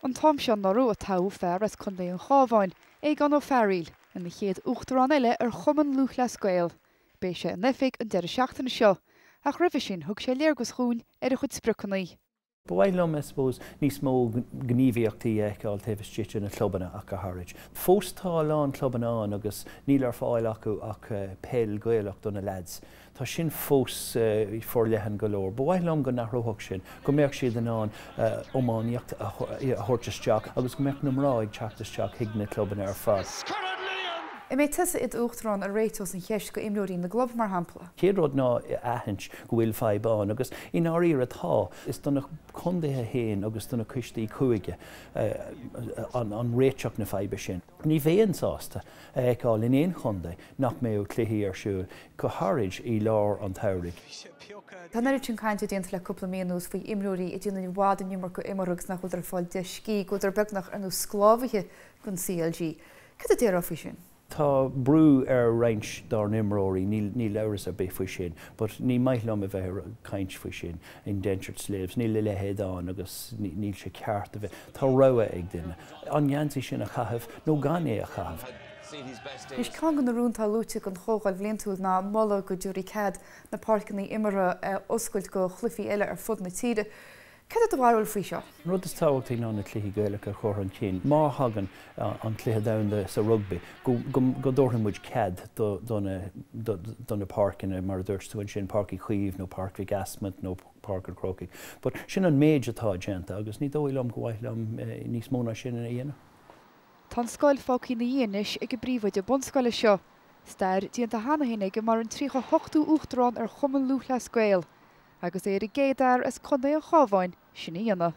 An tám seán narú a taú fear as Chomhdáil an Chábháin, Aogan O Ferghail, in na chéad Uachtarán eile Cumann Lúthchleas Gael. Bé sé an nefig an deireadh seachtaine seo, ach roimh sin thug sé léargus chuún ar a chud spriocannaí. Bhailm, I suppose, níos mó gníomhaíochtaí eáil taobh títe na clubanna ach a tharraid. Fós tá lán clubanán agus níl ar fáil acu ach pell Gaelach donna lads. Tá sin fós forlehan golóir. Bhailm go nachróthach sin, go mbeadh siad an ómáíocht a thuirteteach agus go mbeadh na mráid teachtasteach hiag na clubanna ar fad. I mé tusa id Uachtarán a réitos an cheist go imlóirí na glob mar hampla. Céad ná aithint go bhfuil feibán agus in áíar atá is donna chundaithe héin agus donna cuisteí cuaige an réiteach na feibe sin. Ní bhéon sásta eáil in éon chunda nach mé cluichí ar siúil go hárid í lár an thabhraigh. Tá éidir sin caiinte déanta le cúpla míonús faoi imlóirí i dtíanana bhád an numar go imaragus nach chuidir fáil de cí go idir beagnach an sclámhaithe gon CLG. Cad a dtíar fao sin? Tá brú ar réins dar nimróí ní leras a bé faoi sin, but ní maithlam a bheith caint faoi sin indentured slaves, ní le lehéadán agus níl sé ceart a bheith. Tá roa ag duine. An gheantaí sin a chahabh nó gan é a chahabh. Is cá gan na rúnta lúte an chógáil bhlíonn na molla go dúirí cad na páirceannaí imara oscailt go chlufií eile ar fud na tíide. Cad a bhharúil faoi seo? Rud is táhachtí ná na cluichí Gaelach a chur an chin. Má hagan an cluiche damhanda sa rugby, go dúirtha muid cad donna páirceanna mar dúirstúin sin páircí chuomh nó páircí gasmant nó páircear crocaigh. But sin an méid atá déanta agus ní dóilm go bhaithlam níos móna sin in dhéana. Tá scoil fácií na dhéanais ag go bríomhaid a bunscoile seo. Stair díonanta hána hinnig mar an trícha 8ú Uachtarán ar Cumann Lúthchleas Gael. Agus éir i ggéadar as Chomhdáil an Chábháin sin dhéana.